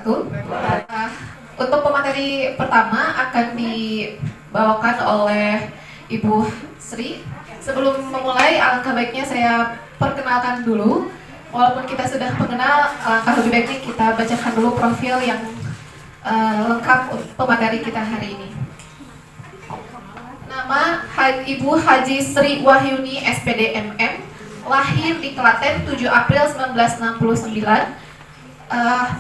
wabarakatuh. Untuk pemateri pertama akan dibawakan oleh Ibu Sri. Sebelum memulai, alangkah baiknya saya perkenalkan dulu. Walaupun kita sudah mengenal, alangkah lebih baiknya kita bacakan dulu profil yang lengkap pemateri kita hari ini. Nama Ibu Haji Sri Wahyuni SPD MM, lahir di Klaten 7 April 1969.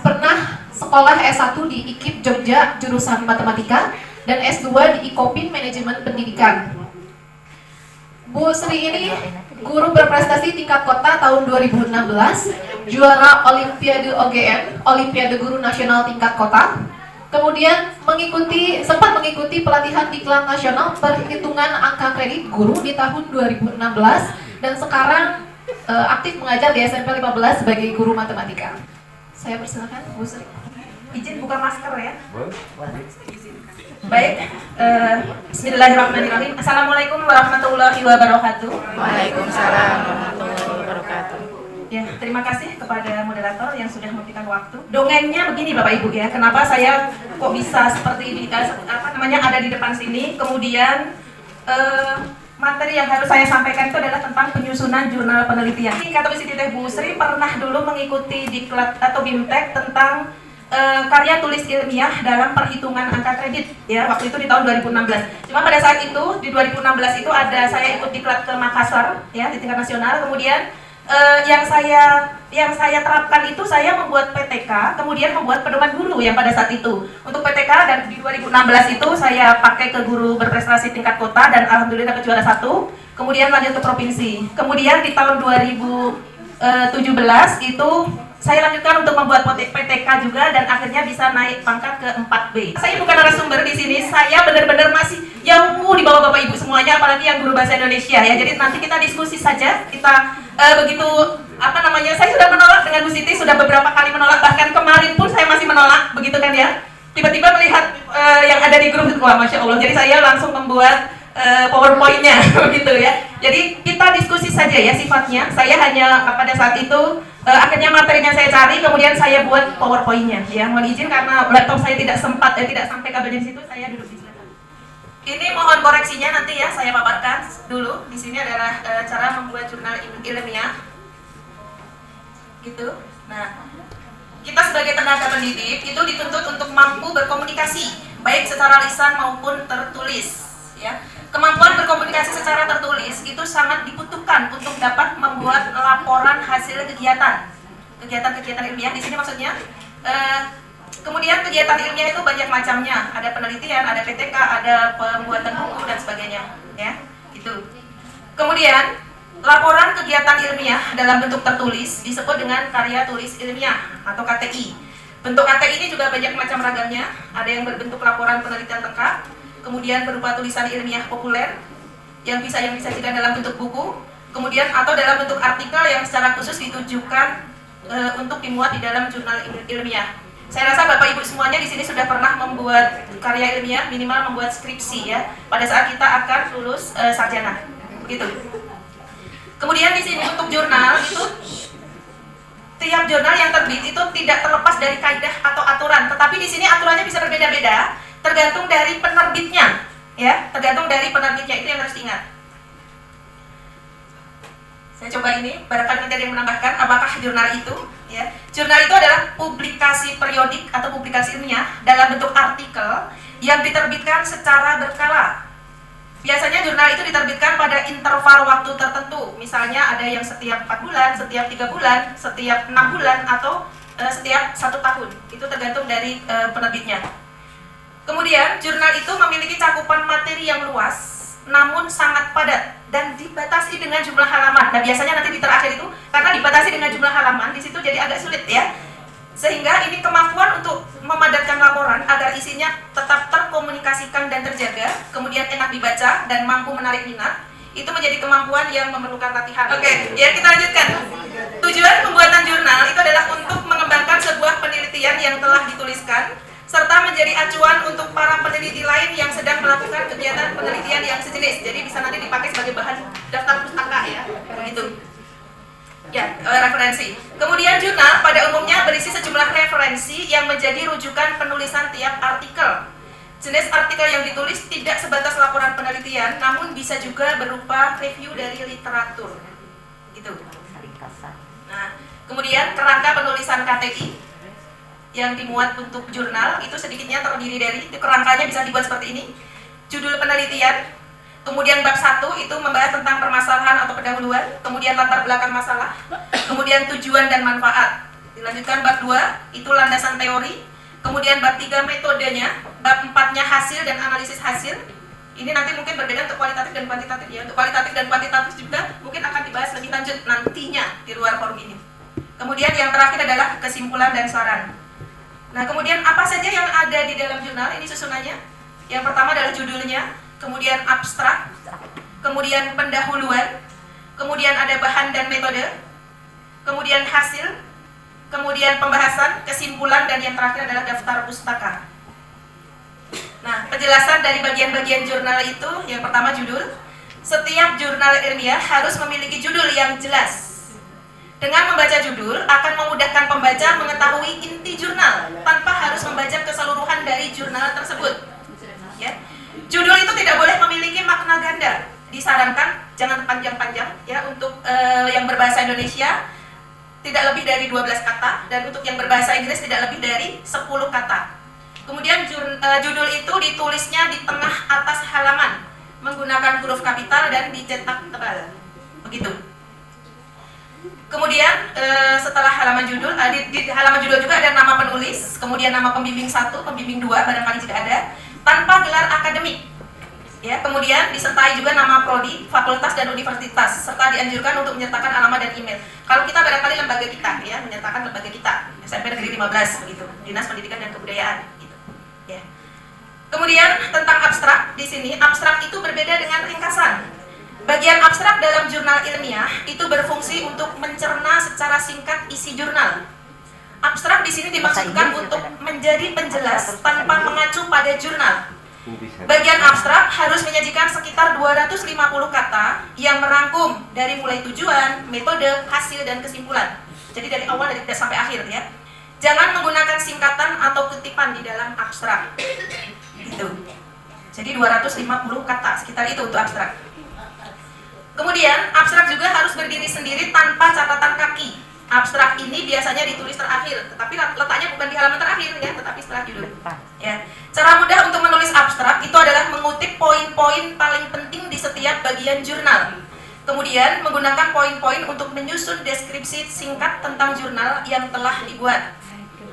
Pernah sekolah S1 di IKIP Jogja jurusan Matematika dan S2 di IKOPIN Manajemen Pendidikan. Bu Sri ini guru berprestasi tingkat kota tahun 2016, juara Olimpiade OGM, Olimpiade Guru Nasional tingkat kota. Kemudian sempat mengikuti pelatihan Diklat Nasional Perhitungan Angka Kredit Guru di tahun 2016 dan sekarang aktif mengajar di SMP 15 sebagai guru matematika. Saya persilakan Bu Sri. Izin buka masker ya. Baik, bismillahirrahmanirrahim. Assalamualaikum warahmatullahi wabarakatuh. Waalaikumsalam warahmatullahi wabarakatuh. Ya, terima kasih kepada moderator yang sudah memberikan waktu. Dongengnya begini Bapak Ibu ya, kenapa saya kok bisa seperti ini, ada di depan sini. Kemudian materi yang harus saya sampaikan itu adalah tentang penyusunan jurnal penelitian. Kata Teh Bu Sri pernah dulu mengikuti diklat atau BIMTEK tentang karya tulis ilmiah dalam perhitungan angka kredit ya, waktu itu di tahun 2016. Cuma pada saat itu di 2016 itu saya ikut diklat ke Makassar ya di tingkat nasional. Kemudian yang saya terapkan itu saya membuat PTK, kemudian membuat pedoman guru yang pada saat itu. Untuk PTK dan di 2016 itu saya pakai ke guru berprestasi tingkat kota dan alhamdulillah dapat juara 1. Kemudian lanjut ke provinsi. Kemudian di tahun 2017 itu saya lanjutkan untuk membuat PTK juga dan akhirnya bisa naik pangkat ke 4B. Saya bukan narasumber di sini, saya benar-benar masih jauh di bawah Bapak Ibu semuanya, apalagi yang guru bahasa Indonesia ya. Jadi nanti kita diskusi saja, saya sudah menolak dengan Bu Siti, sudah beberapa kali menolak, bahkan kemarin pun saya masih menolak, begitu kan ya. Tiba-tiba melihat yang ada di grup, wah Masya Allah, jadi saya langsung membuat PowerPoint-nya begitu ya. Jadi kita diskusi saja ya sifatnya. Saya hanya pada saat itu akhirnya materinya saya cari, kemudian saya buat PowerPoint-nya ya. Mohon izin karena laptop saya tidak sampai kabelnya di situ, saya duduk di belakang. Ini mohon koreksinya nanti ya, saya paparkan dulu. Di sini adalah cara membuat jurnal ilmiah. Gitu. Nah, kita sebagai tenaga pendidik itu dituntut untuk mampu berkomunikasi baik secara lisan maupun tertulis ya. Kemampuan berkomunikasi secara tertulis itu sangat dibutuhkan untuk dapat membuat laporan hasil kegiatan ilmiah. Di sini maksudnya kemudian kegiatan ilmiah itu banyak macamnya, ada penelitian, ada PTK, ada pembuatan buku dan sebagainya ya. Itu. Kemudian laporan kegiatan ilmiah dalam bentuk tertulis disebut dengan karya tulis ilmiah atau KTI. Bentuk KTI ini juga banyak macam ragamnya, ada yang berbentuk laporan penelitian lengkap, kemudian berupa tulisan ilmiah populer yang disajikan dalam bentuk buku, kemudian atau dalam bentuk artikel yang secara khusus ditujukan untuk dimuat di dalam jurnal ilmiah. Saya rasa Bapak Ibu semuanya di sini sudah pernah membuat karya ilmiah, minimal membuat skripsi ya, pada saat kita akan lulus sarjana, begitu. Kemudian di sini untuk jurnal itu tiap jurnal yang terbit itu tidak terlepas dari kaidah atau aturan, tetapi di sini aturannya bisa berbeda-beda tergantung dari penerbitnya ya, tergantung dari penerbitnya, itu yang harus diingat. Saya coba ini, barangkali nanti ada yang menambahkan apakah jurnal itu ya. Jurnal itu adalah publikasi periodik atau publikasi ilmiah dalam bentuk artikel yang diterbitkan secara berkala. Biasanya jurnal itu diterbitkan pada interval waktu tertentu, misalnya ada yang setiap 4 bulan, setiap 3 bulan, setiap 6 bulan, atau setiap 1 tahun. Itu tergantung dari penerbitnya. Kemudian jurnal itu memiliki cakupan materi yang luas, namun sangat padat dan dibatasi dengan jumlah halaman. Nah biasanya nanti di terakhir itu karena dibatasi dengan jumlah halaman, di situ jadi agak sulit ya. Sehingga ini kemampuan untuk memadatkan laporan agar isinya tetap terkomunikasikan dan terjaga, kemudian enak dibaca dan mampu menarik minat, itu menjadi kemampuan yang memerlukan latihan. Oke, ya kita lanjutkan. Tujuan pembuatan jurnal itu adalah untuk mengembangkan sebuah penelitian yang telah dituliskan, serta menjadi acuan untuk para peneliti lain yang sedang melakukan kegiatan penelitian yang sejenis. Jadi bisa nanti dipakai sebagai bahan daftar pustaka ya, gitu. Ya, referensi. Kemudian jurnal pada umumnya berisi sejumlah referensi yang menjadi rujukan penulisan tiap artikel. Jenis artikel yang ditulis tidak sebatas laporan penelitian, namun bisa juga berupa review dari literatur. Gitu. Nah, kemudian kerangka penulisan KTI yang dimuat untuk jurnal itu sedikitnya terdiri dari, kerangkanya bisa dibuat seperti ini. Judul penelitian, kemudian bab 1 itu membahas tentang permasalahan atau pendahuluan, kemudian latar belakang masalah, kemudian tujuan dan manfaat. Dilanjutkan bab 2 itu landasan teori, kemudian bab 3 metodenya, bab 4-nya hasil dan analisis hasil. Ini nanti mungkin berbeda untuk kualitatif dan kuantitatif ya. Untuk kualitatif dan kuantitatif juga mungkin akan dibahas lebih lanjut nantinya di luar forum ini. Kemudian yang terakhir adalah kesimpulan dan saran. Nah, kemudian apa saja yang ada di dalam jurnal ini susunannya? Yang pertama adalah judulnya, kemudian abstrak, kemudian pendahuluan, kemudian ada bahan dan metode, kemudian hasil, kemudian pembahasan, kesimpulan, dan yang terakhir adalah daftar pustaka. Nah, penjelasan dari bagian-bagian jurnal itu, yang pertama judul. Setiap jurnal ilmiah harus memiliki judul yang jelas. Dengan membaca judul akan memudahkan pembaca mengetahui inti jurnal tanpa harus membaca keseluruhan dari jurnal tersebut. Ya. Judul itu tidak boleh memiliki makna ganda. Disarankan jangan panjang-panjang ya, untuk yang berbahasa Indonesia tidak lebih dari 12 kata, dan untuk yang berbahasa Inggris tidak lebih dari 10 kata. Kemudian judul itu ditulisnya di tengah atas halaman menggunakan huruf kapital dan dicetak tebal. Begitu. Kemudian setelah halaman judul, di halaman judul juga ada nama penulis, kemudian nama pembimbing 1, pembimbing 2 barangkali jika ada, tanpa gelar akademik. Ya, kemudian disertai juga nama prodi, fakultas dan universitas, serta dianjurkan untuk menyertakan alamat dan email. Kalau kita barangkali lembaga kita ya, menyertakan lembaga kita, SMP Negeri 15 begitu, Dinas Pendidikan dan Kebudayaan gitu. Ya. Kemudian tentang abstrak, di sini abstrak itu berbeda dengan ringkasan. Bagian abstrak dalam jurnal ilmiah itu berfungsi untuk mencerna secara singkat isi jurnal. Abstrak di sini dimaksudkan untuk menjadi penjelas tanpa mengacu pada jurnal. Bagian abstrak harus menyajikan sekitar 250 kata yang merangkum dari mulai tujuan, metode, hasil, dan kesimpulan. Jadi dari awal dari sampai akhir ya. Jangan menggunakan singkatan atau kutipan di dalam abstrak. Gitu. Jadi 250 kata, sekitar itu untuk abstrak. Kemudian abstrak juga harus berdiri sendiri tanpa catatan kaki. Abstrak ini biasanya ditulis terakhir, tetapi letaknya bukan di halaman terakhir ya, tetapi setelah judul. Ya. Cara mudah untuk menulis abstrak itu adalah mengutip poin-poin paling penting di setiap bagian jurnal. Kemudian menggunakan poin-poin untuk menyusun deskripsi singkat tentang jurnal yang telah dibuat.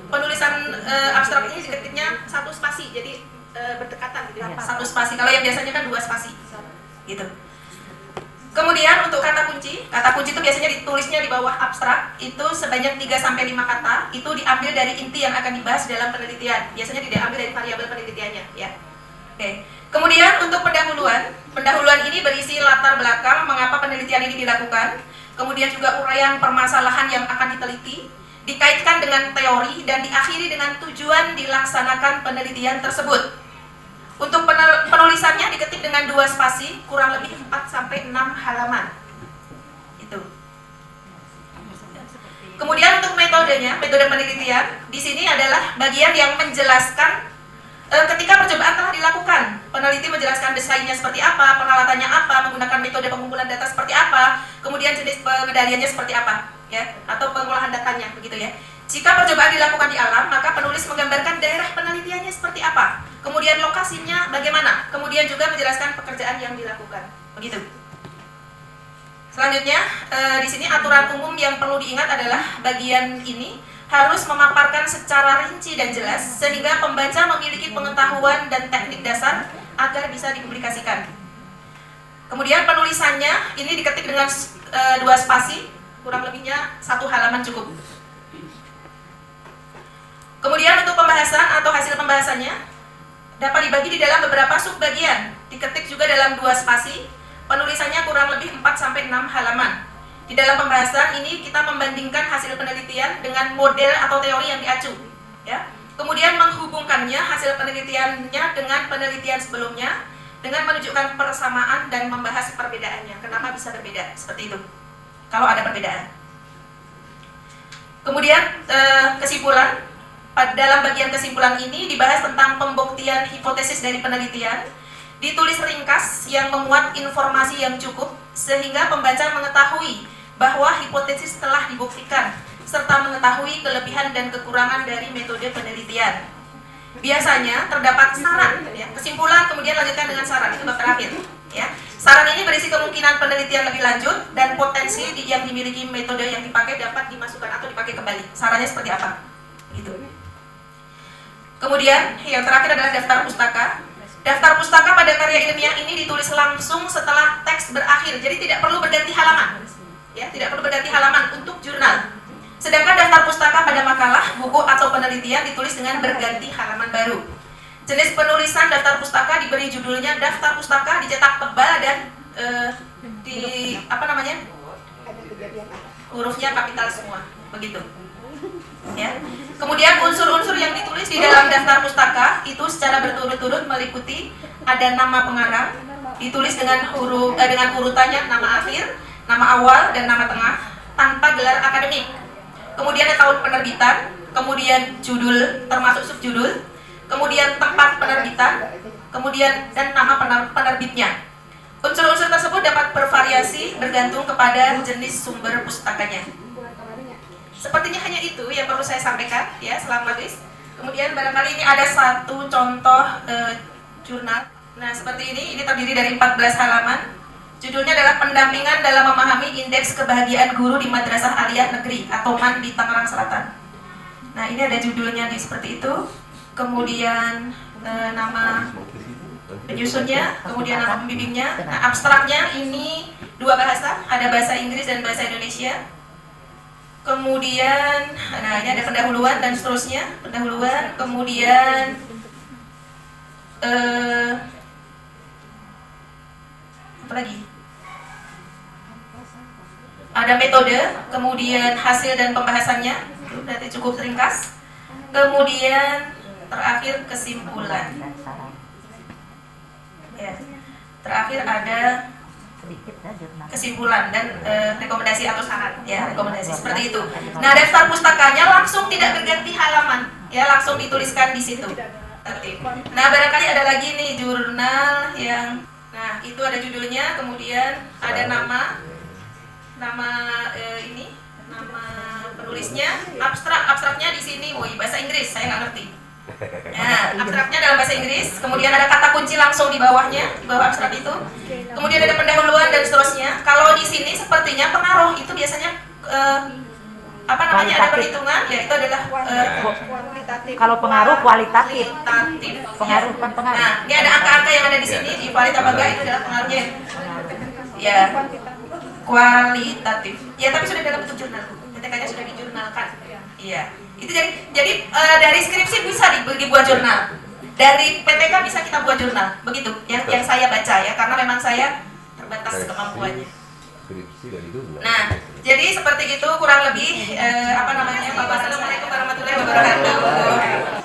Penulisan abstrak ini diketiknya satu spasi, jadi berdekatan gitu ya, satu spasi. Kalau yang biasanya kan 2 spasi, gitu. Kemudian untuk kata kunci itu biasanya ditulisnya di bawah abstrak, itu sebanyak 3-5 kata, itu diambil dari inti yang akan dibahas dalam penelitian. Biasanya tidak ambil dari variabel penelitiannya, ya. Oke. Kemudian untuk pendahuluan ini berisi latar belakang mengapa penelitian ini dilakukan, kemudian juga uraian permasalahan yang akan diteliti, dikaitkan dengan teori dan diakhiri dengan tujuan dilaksanakan penelitian tersebut. Untuk penulisannya diketik dengan 2 spasi, kurang lebih 4-6 halaman. Itu. Kemudian untuk metodenya, metode penelitian, di sini adalah bagian yang menjelaskan ketika percobaan telah dilakukan. Peneliti menjelaskan desainnya seperti apa, peralatannya apa, menggunakan metode pengumpulan data seperti apa, kemudian jenis pengendaliannya seperti apa, ya, atau pengolahan datanya, begitu ya. Jika percobaan dilakukan di alam, maka penulis menggambarkan daerah penelitiannya seperti apa, kemudian lokasinya bagaimana, kemudian juga menjelaskan pekerjaan yang dilakukan, begitu. Selanjutnya, di sini aturan umum yang perlu diingat adalah bagian ini harus memaparkan secara rinci dan jelas sehingga pembaca memiliki pengetahuan dan teknik dasar agar bisa dipublikasikan. Kemudian penulisannya ini diketik dengan 2 spasi, kurang lebihnya 1 halaman cukup. Kemudian untuk pembahasan atau hasil pembahasannya dapat dibagi di dalam beberapa subbagian, diketik juga dalam 2 spasi, penulisannya kurang lebih 4-6 halaman. Di dalam pembahasan ini kita membandingkan hasil penelitian dengan model atau teori yang diacu, ya. Kemudian menghubungkannya hasil penelitiannya dengan penelitian sebelumnya dengan menunjukkan persamaan dan membahas perbedaannya. Kenapa bisa berbeda seperti itu? Kalau ada perbedaan. Kemudian kesimpulan, dalam bagian kesimpulan ini dibahas tentang pembuktian hipotesis dari penelitian, ditulis ringkas yang memuat informasi yang cukup sehingga pembaca mengetahui bahwa hipotesis telah dibuktikan serta mengetahui kelebihan dan kekurangan dari metode penelitian. Biasanya terdapat saran, ya, kesimpulan kemudian lanjutkan dengan saran, itu bab terakhir. Ya. Saran ini berisi kemungkinan penelitian lebih lanjut dan potensi yang dimiliki metode yang dipakai dapat dimasukkan atau dipakai kembali. Sarannya seperti apa? Gitu. Kemudian yang terakhir adalah daftar pustaka. Daftar pustaka pada karya ilmiah ini ditulis langsung setelah teks berakhir, jadi tidak perlu berganti halaman. Ya, tidak perlu berganti halaman untuk jurnal. Sedangkan daftar pustaka pada makalah, buku atau penelitian ditulis dengan berganti halaman baru. Jenis penulisan daftar pustaka diberi judulnya daftar pustaka, dicetak tebal dan hurufnya kapital semua, begitu. Ya. Kemudian unsur-unsur yang ditulis di dalam daftar pustaka itu secara berturut-turut meliputi ada nama pengarang, ditulis dengan urutannya nama akhir, nama awal dan nama tengah tanpa gelar akademik. Kemudian tahun penerbitan, kemudian judul termasuk subjudul, kemudian tempat penerbitan, kemudian dan nama penerbitnya. Unsur-unsur tersebut dapat bervariasi bergantung kepada jenis sumber pustakanya. Sepertinya hanya itu yang perlu saya sampaikan ya selama kuis. Kemudian barangkali ini ada satu contoh jurnal. Nah, seperti ini terdiri dari 14 halaman. Judulnya adalah Pendampingan dalam Memahami Indeks Kebahagiaan Guru di Madrasah Aliyah Negeri atau MAN di Tangerang Selatan. Nah, ini ada judulnya seperti itu. Kemudian nama penyusunnya, kemudian nama pembimbingnya. Nah, abstraknya ini 2 bahasa, ada bahasa Inggris dan bahasa Indonesia. Kemudian, nah ini ada pendahuluan dan seterusnya. Pendahuluan, kemudian apa lagi? Ada metode, kemudian hasil dan pembahasannya, itu berarti cukup ringkas. Kemudian terakhir kesimpulan. Ya. Terakhir ada kesimpulan dan rekomendasi atau saran, ya rekomendasi seperti itu. Nah, daftar pustakanya langsung tidak berganti halaman, ya langsung dituliskan di situ. Nah, barangkali ada lagi nih jurnal yang, nah itu ada judulnya, kemudian ada nama penulisnya, abstraknya di sini, bahasa Inggris, saya nggak ngerti. Nah, abstraknya dalam bahasa Inggris, kemudian ada kata kunci langsung di bawahnya, di bawah abstrak itu. Kemudian ada pendahuluan dan seterusnya. Kalau di sini sepertinya pengaruh itu biasanya ada perhitungan, yaitu adalah Kalau pengaruh kualitatif. Pengaruh kan pengaruh. Nah, ini ada angka-angka yang ada di sini di kualitas bangga, itu adalah pengaruhnya. Ya, kualitatif. Ya, tapi sudah dalam bentuk jurnal. PTK-nya sudah dijurnalkan. Iya. Itu jadi dari skripsi bisa dibuat jurnal. Dari PTK bisa kita buat jurnal. Begitu yang saya baca ya, karena memang saya terbatas kemampuannya. Nah, jadi seperti itu kurang lebih Assalamualaikum warahmatullahi wabarakatuh.